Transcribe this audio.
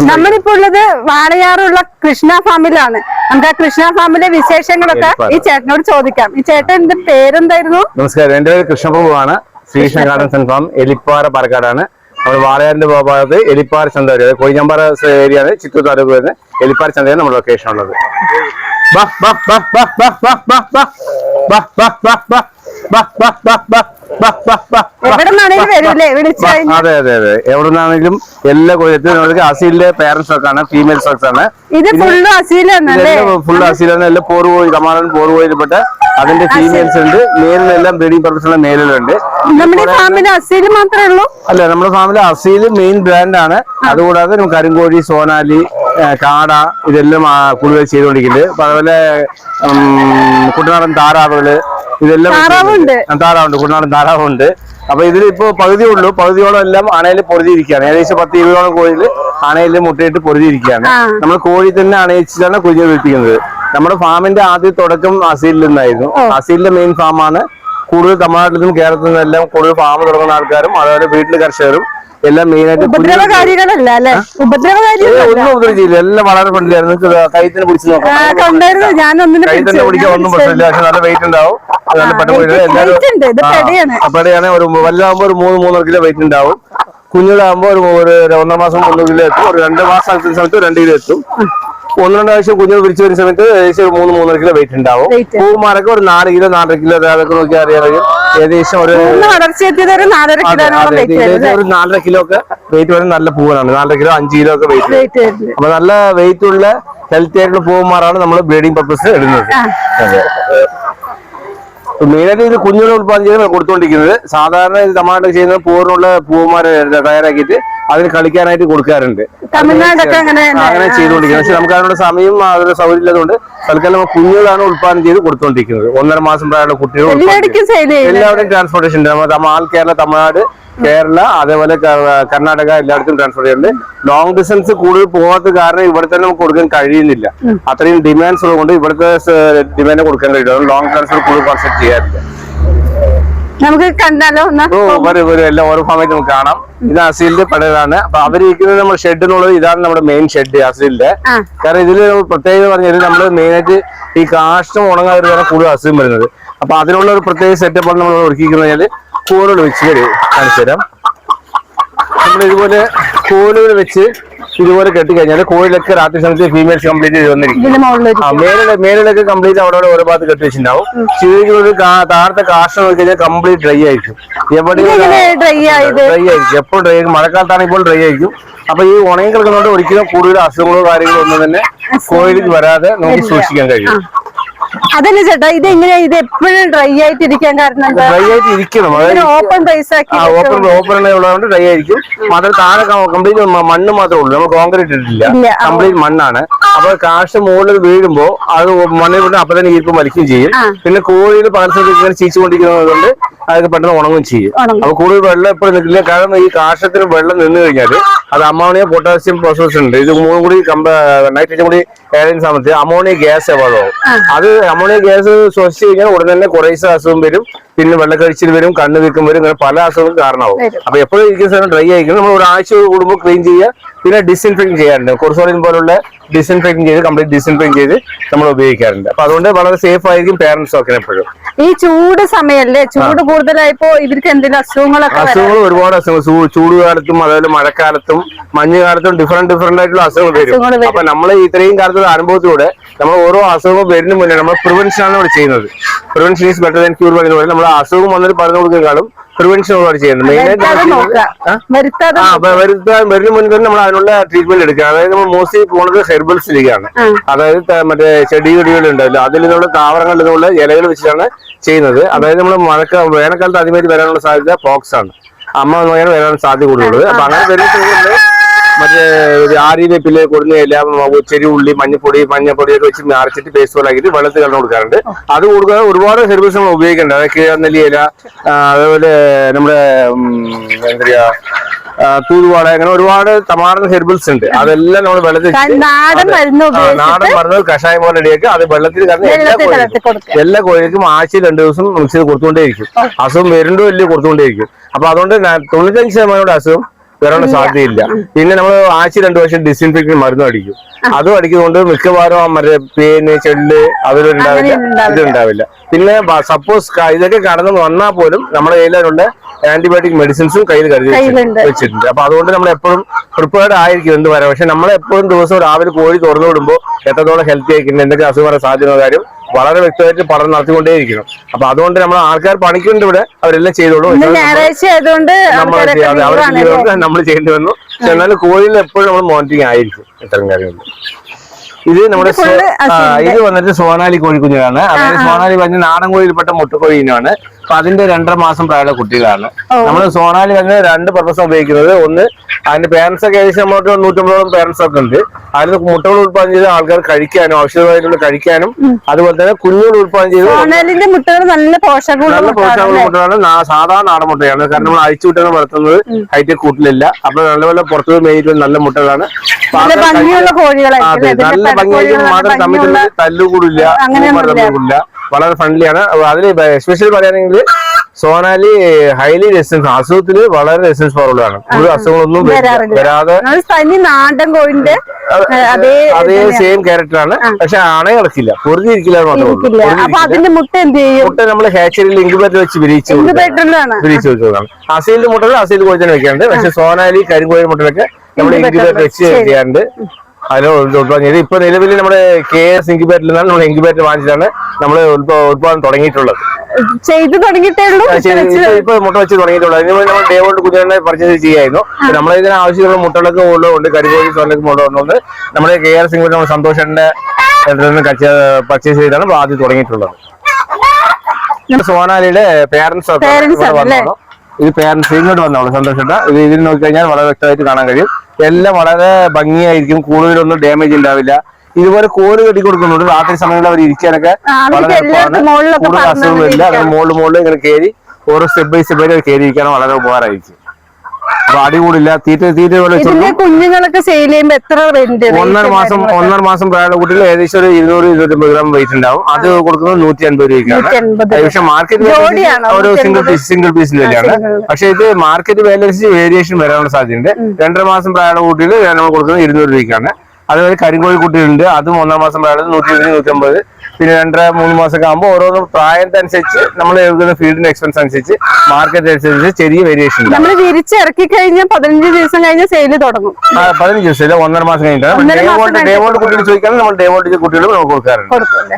നമ്മളിപ്പോ ഉള്ളത് വാളയാറുള്ള കൃഷ്ണ ഫാമിലാണ്. നമുക്ക് ആ കൃഷ്ണ ഫാമിലെ വിശേഷങ്ങളൊക്കെ ഈ ചേട്ടനോട് ചോദിക്കാം. ഈ ചേട്ടന്റെ പേരെന്തായിരുന്നു? നമസ്കാരം, എന്റെ പേര് കൃഷ്ണപ്രഭുവാണ്. ശ്രീകൃഷ്ണ ഗാർഡൻസ് ആൻഡ് ഫാം, എലിപ്പാറ, പാലക്കാടാണ്. നമ്മൾ വാളയാറിന്റെ ഭാഗത്ത് എലിപ്പാറ ചന്ത വരെ, കൊഴിഞ്ഞാമ്പാറ ഏരിയ ആണ്, ചിറ്റൂർ താലൂക്ക് വരുന്നത്. എലിപ്പാറ ചന്തയാണ് നമ്മുടെ ലൊക്കേഷൻ ഉള്ളത്. അതെ അതെ അതെ, എവിടെ നിന്നാണെങ്കിലും എല്ലാ കൊല്ലത്തിനും അസീലിന്റെ പേരന്റ് സ്റ്റോക്ക് ആണ്, ഫീമെയിൽ സ്റ്റോക്സ് ആണ്. ഫുൾ അസീലാണ്. എല്ലാം പോറുപോയി തമാറൻ പോറുപോയിൽപ്പെട്ട അതിന്റെ ഫീമെയിൽസ് ഉണ്ട്. മേലിലെല്ലാം ബ്രീഡിംഗ് പർപ്പസിലുള്ള മേലുകളുണ്ട്. അല്ല, നമ്മുടെ ഫാമിലി അസീല് മെയിൻ ബ്രാൻഡ് ആണ്. അതുകൂടാതെ കരിങ്കോഴി, സോനാലി, കാട ഇതെല്ലാം കൂടുതൽ ചെയ്തുകൊണ്ടിരിക്കുന്നത്. അപ്പൊ അതുപോലെ കുട്ടനാടൻ താറാവുകള് ഇതെല്ലാം താറാവുണ്ട്, കുട്ടനാടൻ താറാവുണ്ട്. അപ്പൊ ഇതിലിപ്പോ പകുതിയുള്ളൂ. പകുതിയോളം എല്ലാം അണയിൽ പൊറുതിയിരിക്കുകയാണ്. ഏകദേശം 10-20ഓളം കോഴിയിൽ അണയിൽ മുട്ടയിട്ട് പൊറുതിയിരിക്കുകയാണ്. നമ്മൾ കോഴി തന്നെ അണയിച്ചിട്ടാണ് കുഞ്ഞു വീഴ്ത്തിക്കുന്നത്. നമ്മുടെ ഫാമിന്റെ ആദ്യ തുടക്കം അസീലിൽ നിന്നായിരുന്നു. അസീലിന്റെ മെയിൻ ഫാമാണ്. കൂടുതൽ തമിഴ്നാട്ടിൽ നിന്നും കേരളത്തിൽ നിന്നും എല്ലാം കൂടുതൽ ഫാം തുടങ്ങുന്ന ആൾക്കാരും അതുപോലെ വീട്ടിൽ കർഷകരും എല്ലാം മെയിനായിട്ട് ഒന്നും ഉപദ്രവിച്ചില്ല. എല്ലാം വളരെ ഫ്രണ്ട്ലിയായിരുന്നു. കൈത്തിന് പിടിച്ച് നോക്കാം, കൈത്തന്നെ പിടിക്കാൻ ഒന്നും പ്രശ്നമില്ല. പക്ഷെ നല്ല വെയിറ്റ് ഉണ്ടാവും. നല്ല പെട്ടെന്ന് എല്ലാവരും അപ്പടെയാണ്. ഒരു വലുതാകുമ്പോ ഒരു 3-3.5 കിലോ വെയിറ്റ് ഉണ്ടാവും. കുഞ്ഞുങ്ങളാകുമ്പോ ഒരു 1.5 മാസം 3 കിലോ എത്തും. ഒരു 2 മാസം സമയത്ത് 2 കിലോ എത്തും. 1-2 ആഴ്ച കുഞ്ഞുങ്ങൾ പിടിച്ചു വരുന്ന സമയത്ത് ഏകദേശം 3-3.5 കിലോ വെയിറ്റ് ഉണ്ടാവും. പൂമാരൊക്കെ ഒരു 4 കിലോ 4.5 കിലോ അതൊക്കെ നോക്കി അറിയാമെങ്കിൽ ഏകദേശം ഒരു 4.5 കിലോ ഒക്കെ വെയിറ്റ് വരുന്ന നല്ല പൂവാണ്. 4.5 കിലോ 5 കിലോ ഒക്കെ വെയിറ്റ്. അപ്പൊ നല്ല വെയിറ്റ് ഉള്ള ഹെൽത്തി ആയിട്ടുള്ള പൂവന്മാരാണ് നമ്മൾ ബ്രീഡിംഗ് പർപ്പസ് ഇടുന്നത്. മെയിനായിട്ട് ഇത് കുഞ്ഞുങ്ങളെ ഉത്പാദിപ്പിച്ച് കൊടുത്തുകൊണ്ടിരിക്കുന്നത്. സാധാരണ ഇത് തമിഴ്നാട്ടിൽ ചെയ്യുന്ന പൂർണ്ണമുള്ള പൂവന്മാരെ തയ്യാറാക്കിയിട്ട് അതിന് കളിക്കാനായിട്ട് കൊടുക്കാറുണ്ട്. അങ്ങനെ ചെയ്തുകൊണ്ടിരിക്കുന്നത്. പക്ഷെ നമുക്ക് അതിനുള്ള സമയം അതിന്റെ സൗകര്യം ഇല്ലാത്തതുകൊണ്ട് തൽക്കാലം കുഞ്ഞുങ്ങളാണ് ഉത്പാദനം ചെയ്ത് കൊടുത്തുകൊണ്ടിരിക്കുന്നത്. 1.5 മാസം പ്രായമുള്ള കുട്ടികൾ എല്ലാവരുടെയും ട്രാൻസ്പോർട്ടേഷൻ ഉണ്ട്. ആൾ കേരള, തമിഴ്നാട്, കേരള, അതേപോലെ കർണാടക എല്ലായിടത്തും ട്രാൻസ്പോർട്ട് ചെയ്യുന്നുണ്ട്. ലോങ് ഡിസ്റ്റൻസ് കൂടുതൽ പോകാത്ത കാരണം ഇവിടെ തന്നെ നമുക്ക് കൊടുക്കാൻ കഴിയുന്നില്ല. അത്രയും ഡിമാൻഡ്സ് ഉള്ളതുകൊണ്ട് ഇവിടുത്തെ ഡിമാൻഡ് കൊടുക്കാൻ കഴിയും. ലോങ് ട്രാൻസ്പോർട്ട് കൂടുതൽ കോൺസെപ്റ്റ് ചെയ്യാറില്ല. നമുക്ക് കണ്ടാലോ? എല്ലാം ഓരോ സമയത്ത് നമുക്ക് കാണാം. ഇത് അസീലിന്റെ പടലാണ്. അപ്പൊ അവരിരിക്കുന്നത് നമ്മുടെ ഷെഡ് എന്നുള്ളത് ഇതാണ് നമ്മുടെ മെയിൻ ഷെഡ് അസീലിന്റെ. കാരണം ഇതില് പ്രത്യേകത പറഞ്ഞാൽ നമ്മള് മെയിനായിട്ട് ഈ കാഷ്ടം ഉണങ്ങാതിരുന്നാണ് കൂടുതൽ അസുഖം വരുന്നത്. അപ്പൊ അതിനുള്ള ഒരു പ്രത്യേക സെറ്റപ്പാണ് നമ്മൾ ഒരുക്കിക്കുന്നത്. കോലുകൾ വെച്ച് കാണിച്ചു തരാം. നമ്മൾ ഇതുപോലെ കോലുകൾ വെച്ച് ഇതുപോലെ കെട്ടിക്കഴിഞ്ഞാൽ കോഴിലൊക്കെ രാത്രി സമയത്ത് ഫീമെയിൽസ് കംപ്ലീറ്റ് ചെയ്ത് വന്നിരിക്കും. മേലിലൊക്കെ കംപ്ലീറ്റ് അവിടെ ഓരോ ഭാഗത്ത് കെട്ടി വെച്ചിട്ടുണ്ടാവും. ചെറിയൊരു താഴത്തെ കാഷ്ടം നോക്കി കഴിഞ്ഞാൽ കംപ്ലീറ്റ് ഡ്രൈ ആയിരിക്കും. എവിടെയും ഡ്രൈ ആയിരിക്കും. എപ്പോഴും ഡ്രൈ ആയിരിക്കും. മഴക്കാലത്താണെങ്കിൽ ഇപ്പോൾ ഡ്രൈ ആയിരിക്കും. അപ്പൊ ഈ ഉണങ്ങി കിടക്കുന്നതുകൊണ്ട് ഒരിക്കലും കൂടുതൽ അസുഖങ്ങളോ കാര്യങ്ങളോ ഒന്നും തന്നെ കോഴിക്ക് വരാതെ നമുക്ക് സൂക്ഷിക്കാൻ കഴിയും. അതല്ലേ ചേട്ടാ, ഇത് എങ്ങനെയാ ഇത് എപ്പോഴും ഡ്രൈ ആയിട്ട് ഇരിക്കാൻ കാരണം? ഡ്രൈ ആയിട്ട് ഇരിക്കണം. ഓപ്പൺ ഉള്ളതുകൊണ്ട് ഡ്രൈ ആയിരിക്കും. മാത്രം താഴെ കംപ്ലീറ്റ് മണ്ണ് മാത്രമേ ഉള്ളൂ. നമ്മൾ കോൺക്രീറ്റ് ഇട്ടിട്ടില്ല, കംപ്ലീറ്റ് മണ്ണാണ്. അപ്പൊ കാഷ്ടം മുകളിൽ വീഴുമ്പോ അത് മണ്ണിൽ കൊണ്ട് അപ്പൊ തന്നെ ഈർപ്പം വലിക്കുകയും ചെയ്യും. പിന്നെ കോഴിയിൽ പകർച്ചവ്യാധി ഇങ്ങനെ ചീച്ചുകൊണ്ടിരിക്കുന്നത് കൊണ്ട് അതൊക്കെ പെട്ടെന്ന് ഉണങ്ങുകയും ചെയ്യും. അപ്പൊ കൂടുതൽ വെള്ളം എപ്പോഴും നിൽക്കില്ല. കാരണം ഈ കാഷ്ടത്തിന് വെള്ളം നിന്ന് കഴിഞ്ഞാൽ അത് അമോണിയ, പൊട്ടാസ്യം പ്രോസസ് ഉണ്ട്. ഇത് മൂന്നും കൂടി നൈട്രജൻ കൂടി ഏതെങ്കിലും സമയത്ത് അമോണിയ ഗ്യാസ് എവളാവും. അത് അമോണിയ ഗ്യാസ് ശ്വസിച്ചു കഴിഞ്ഞാൽ ഉടനെ തന്നെ കുറേ അസുഖം വരും. പിന്നെ വെള്ളക്കഴിച്ചിൽ വരും, കണ്ണ് വീക്കം വരും, ഇങ്ങനെ പല അസുഖവും കാരണമാവും. അപ്പൊ എപ്പോഴും ഇരിക്കുന്ന സ്ഥലം ഡ്രൈ ആയിരിക്കും. നമ്മൾ ഒരാഴ്ച കൂടുമ്പോൾ ക്ലീൻ ചെയ്യുക. പിന്നെ ഡിസ്ഇൻഫെക്ട് ചെയ്യാറുണ്ട്. കൊർസോളിൻ പോലുള്ള ഡിസ്ഇൻഫെക്ട് ചെയ്ത് കംപ്ലീറ്റ് ഡിസ്ഇൻഫെക്ട് ചെയ്ത് നമ്മൾ ഉപയോഗിക്കാറുണ്ട്. അപ്പൊ അതുകൊണ്ട് വളരെ സേഫ് ആയിരിക്കും പാരന്റ്സ് ഒക്കെ എപ്പോഴും. ഈ ചൂട് സമയല്ലേ, ചൂട് കൂടുതലായപ്പോ ഇവർക്ക് എന്തെങ്കിലും അസുഖങ്ങൾ ഒരുപാട് അസുഖങ്ങൾ ചൂടുകാലത്തും അതുപോലെ മഴക്കാലത്തും മഞ്ഞുകാലത്തും ഡിഫറെന്റ് ആയിട്ടുള്ള അസുഖങ്ങൾ വരും. അപ്പൊ നമ്മൾ ഇത്രയും കാലത്തുള്ള അനുഭവത്തിലൂടെ നമ്മൾ ഓരോ അസുഖങ്ങൾ വരുന്ന മുന്നേ നമ്മൾ പ്രിവെൻഷൻ ആണ് ഇവിടെ ചെയ്യുന്നത്. Prevention is better than cure പറയുന്ന പോലെ നമ്മൾ അസുഖം വന്നിട്ട് പറഞ്ഞു കൊടുക്കുന്നതിനേക്കാളും പ്രിവെൻഷൻ ആണ് ചെയ്യുന്നത്. മെയിനായിട്ട് വരുന്ന മുന്നേ തന്നെ നമ്മൾ അതിനുള്ള ട്രീറ്റ്മെന്റ് എടുക്കുക. അതായത് നമ്മൾ മോസ്റ്റ്ലി പോകുന്നത് ഹെർബൽസിലേക്കാണ്. അതായത് മറ്റേ ചെടികൾ ഉണ്ടാവില്ല, അതിൽ നിന്നുള്ള താവരങ്ങളിൽ നിന്നുള്ള ഇലകൾ വെച്ചിട്ടാണ് ചെയ്യുന്നത്. അതായത് നമ്മൾ വേനൽക്കാലത്ത് അതിമായിട്ട് വരാനുള്ള സാധ്യത പോക്സ് ആണ്. അമ്മ നോക്കാൻ വരാൻ സാധ്യത കൂടുതലുള്ളത്. അപ്പൊ അങ്ങനെ വരുന്നത് മറ്റേ ആര്യവേപ്പില് കൊടുങ്ങയില, ചെരി ഉള്ളി, മഞ്ഞപ്പൊടിയൊക്കെ വെച്ച് അരച്ചിട്ട് പേസ്റ്റ് പോലെ ആക്കിയിട്ട് വെള്ളത്തിൽ കലർന്ന് കൊടുക്കാറുണ്ട്. അത് കൊടുക്കാൻ ഒരുപാട് ഹെർബൽസ് നമ്മൾ ഉപയോഗിക്കുന്നുണ്ട്. അതായത് കീഴനെല്ലി ഇല, അതേപോലെ നമ്മുടെ എന്താ പറയാ തൂതുവാട, അങ്ങനെ ഒരുപാട് തമാറുന്ന ഹെർബൽസ് ഉണ്ട്. അതെല്ലാം നമ്മൾ വെള്ളത്തിൽ നാടൻ മരുന്ന് കഷായം പോലെ റെഡിയാക്കി അത് വെള്ളത്തിൽ കലർന്ന് എല്ലാ കോഴികൾക്കും ആഴ്ചയിൽ 2 ദിവസം മിക്സ് ചെയ്ത് കൊടുത്തുകൊണ്ടേയിരിക്കും. അസുഖം വരുന്നുണ്ടോ ഇല്ലയോ കൊടുത്തുകൊണ്ടേയിരിക്കും. അപ്പൊ അതുകൊണ്ട് 95% അസുഖം വരാനുള്ള സാധ്യതയില്ല. പിന്നെ നമ്മൾ ആഴ്ച 2 വർഷം ഡിസിൻഫെക്ഷൻ മരുന്നും അടിക്കും. അതും അടിക്കുന്നതുകൊണ്ട് മിക്കവാറും മറ്റേ പേന് ചെള്ള് അതിലുണ്ടാവില്ല, ഇതുണ്ടാവില്ല. പിന്നെ സപ്പോസ് ഇതൊക്കെ കടന്നു വന്നാൽ പോലും നമ്മുടെ കയ്യിലുള്ള ആന്റിബയോട്ടിക് മെഡിസിൻസും കയ്യിൽ കരുതി വെച്ചിട്ടുണ്ട്. അപ്പൊ അതുകൊണ്ട് നമ്മൾ എപ്പോഴും പ്രിപ്പയർഡ് ആയിരിക്കും എന്ത് വരാം. പക്ഷെ നമ്മൾ എപ്പോഴും ദിവസവും രാവിലെ കോഴി തുറന്നു വിടുമ്പോൾ എത്രത്തോളം ഹെൽത്തി ആയിരിക്കുന്നത്, എന്തൊക്കെ അസുഖം വരാൻ സാധ്യത കാര്യം വളരെ വ്യക്തമായിട്ട് പഠനം നടത്തിക്കൊണ്ടേയിരിക്കണം. അപ്പൊ അതുകൊണ്ട് നമ്മൾ ആൾക്കാർ പണിക്കുണ്ട് ഇവിടെ, അവരെല്ലാം ചെയ്തോളൂ. നമ്മൾ ചെയ്യേണ്ടി വന്നു. പക്ഷെ എന്നാലും കോഴിയിൽ എപ്പോഴും നമ്മൾ മോണിറ്ററിങ് ആയിരിക്കും ഇത്തരം കാര്യങ്ങളിൽ. ഇത് നമ്മുടെ ഇത് വന്നിട്ട് സോനാലി കോഴിക്കുഞ്ഞുങ്ങളാണ്. അതായത് സോനാലി പറഞ്ഞ നാടൻ കോഴിയിൽപ്പെട്ട മുട്ടക്കോഴിയാണ്. അപ്പൊ അതിന്റെ 2.5 മാസം പ്രായമുള്ള കുട്ടികളാണ്. നമ്മൾ സോനാലി പറഞ്ഞ 2 പർപ്പസ് ഉപയോഗിക്കുന്നത്. ഒന്ന്, അതിന്റെ പേരൻസ് ഒക്കെ ഏകദേശം നമ്മളോട് 150 പേരൻസ് ഒക്കെ ഉണ്ട്. അതിന് മുട്ടകൾ ഉത്പാദനം ചെയ്ത് ആൾക്കാർ കഴിക്കാനും ഔഷധമായിട്ടുള്ള കഴിക്കാനും, അതുപോലെ തന്നെ കുഞ്ഞുങ്ങൾ ഉത്പാദനം ചെയ്ത് മുട്ടകൾ നല്ല പോഷകമുള്ള മുട്ടകളാണ്. സാധാരണ നാടൻ മുട്ടയാണ്. കാരണം നമ്മൾ അഴിച്ചു വിട്ടാണ് വളർത്തുന്നത്, ഹൈടെക് കൂട്ടിലില്ല. അപ്പൊ നല്ലപോലെ പുറത്തു മേടിക്കുന്ന നല്ല മുട്ടകളാണ്. നല്ല ഭംഗിയായിരിക്കും, മാത്രം തമ്മിൽ തല്ലുകൂടില്ല, തമ്മിലില്ല, വളരെ ഫ്രണ്ട്ലിയാണ്. അതിൽ എസ്പെഷ്യലി പറയുകയാണെങ്കിൽ സോനാലി ഹൈലി റെസിസ്റ്റൻസ്, അസുഖത്തിന് വളരെ റെസിസ്റ്റൻസ് പവറുള്ള ആണ്. ഒരു അസുഖങ്ങളൊന്നും വരാതെ നാടൻ കോഴിന്റെ അതേ സെയിം ക്യാരക്ടറാണ്. പക്ഷെ അണയിറക്കില്ല, പൊറുതിരിക്കില്ല മാത്രമേ. മുട്ട എന്ത് ചെയ്യും? മുട്ട നമ്മൾ ഹാച്ചറിയിൽ ഇൻക്യുബേറ്റർ വെച്ച് വിരിച്ചു കൊടുക്കുന്നതാണ്. അസീലിന്റെ മുട്ടകൾ അസീൽ കോഴി തന്നെ വെക്കാറുണ്ട്. പക്ഷെ സോനാലി കരിങ്കോഴി മുട്ടകളൊക്കെ നമ്മൾ ഇൻക്യുബേറ്റർ വെച്ച് ചെയ്യാറുണ്ട്. അതിന് ഇപ്പൊ നിലവിൽ നമ്മുടെ KS ഇൻക്യുബേറ്ററിൽ നിന്നാണ് നമ്മൾ ഇൻക്യുബേറ്റർ വാങ്ങിച്ചിട്ടാണ് നമ്മൾ ഉത്പാദനം തുടങ്ങിയിട്ടുള്ളത്. ഇപ്പൊ മുട്ട വെച്ച് തുടങ്ങിയിട്ടുള്ളത്. അതിന് നമ്മൾ ഡേ കൊണ്ട് കുഞ്ഞുങ്ങളെ പർച്ചേസ് ചെയ്യായിരുന്നു. നമ്മളതിന് ആവശ്യമുള്ള മുട്ടകളൊക്കെ ഉള്ളതുകൊണ്ട് കരികോഴി സോനൊക്കെ മുട്ട നമ്മുടെ KS ഇൻക്യുബേറ്റർ നമ്മൾ സന്തോഷന്റെ പർച്ചേസ് ചെയ്താണ് ആദ്യം തുടങ്ങിയിട്ടുള്ളത്. സോനാലിയുടെ പേരൻസ് വന്നോ, ഇത് പേരൻസ് ഇങ്ങോട്ട് വന്നോളൂ. സന്തോഷം. ഇതിൽ നോക്കിക്കഴിഞ്ഞാൽ വളരെ വ്യക്തമായിട്ട് കാണാൻ കഴിയും. എല്ലാം വളരെ ഭംഗിയായിരിക്കും, കൂടുതലൊന്നും ഡാമേജ് ഉണ്ടാവില്ല. ഇതുപോലെ കോല് കെട്ടി കൊടുക്കുന്നുണ്ട്. രാത്രി സമയങ്ങളിൽ അവർ ഇരിക്കാനൊക്കെ വളരെ എളുപ്പമാണ്. കൂടുതൽ അസുഖമില്ല. അങ്ങനെ മുകളിൽ ഇങ്ങനെ കയറി ഓരോ സ്റ്റെപ്പ് ബൈ സ്റ്റെപ്പ് ആയിട്ട് കയറി ഇരിക്കാനും വളരെ ഉപകാരമായിരിക്കും. അപ്പൊ അടികൂടില്ല. തീറ്റ കുഞ്ഞുങ്ങളൊക്കെ സെയിൽ ചെയ്യുമ്പോൾ എത്ര റേറ്റ്? 1.5 മാസം പ്രായമുള്ള കുട്ടികൾ ഏകദേശം ഒരു 200-250 ഗ്രാം വെയിറ്റ് ഉണ്ടാവും. അത് കൊടുക്കുന്നത് 150 രൂപയ്ക്കാണ്. പക്ഷെ മാർക്കറ്റ് ഓരോ സിംഗിൾ പീസിന് വിലയാണ്. പക്ഷെ ഇത് മാർക്കറ്റ് വില അനുസരിച്ച് വേരിയേഷൻ വരാനുള്ള സാധ്യതയുണ്ട്. 2.5 മാസം പ്രായമുള്ള കുട്ടികൾ നമ്മൾ കൊടുക്കുന്നത് 200 രൂപയ്ക്കാണ്. അതുപോലെ കരിങ്കോഴി കുട്ടികളുണ്ട്. അതും 1.5 മാസം പ്രായമുള്ളത് 120-150. പിന്നെ 2.5-3 മാസമൊക്കെ ആകുമ്പോൾ ഓരോന്നും പ്രായത്തിനനുസരിച്ച് നമ്മൾ എഴുതുന്ന ഫീൽഡിന്റെ എക്സ്പെൻസ് അനുസരിച്ച് മാർക്കറ്റ് അനുസരിച്ച് ചെറിയ വേരിയേഷൻ. നമ്മൾ വിരിച്ചിറക്കി കഴിഞ്ഞാൽ 15 ദിവസം കഴിഞ്ഞ് സെയിൽ തുടങ്ങും. 15 ദിവസം 1.5 മാസം കഴിഞ്ഞിട്ടാണ്. ഡേ വോൾട്ട് കുട്ടികൾ ചോദിക്കാനും നമ്മൾ ഡേ വോൾട്ട് കുട്ടികൾ നമുക്ക് കൊടുക്കാറുണ്ട്.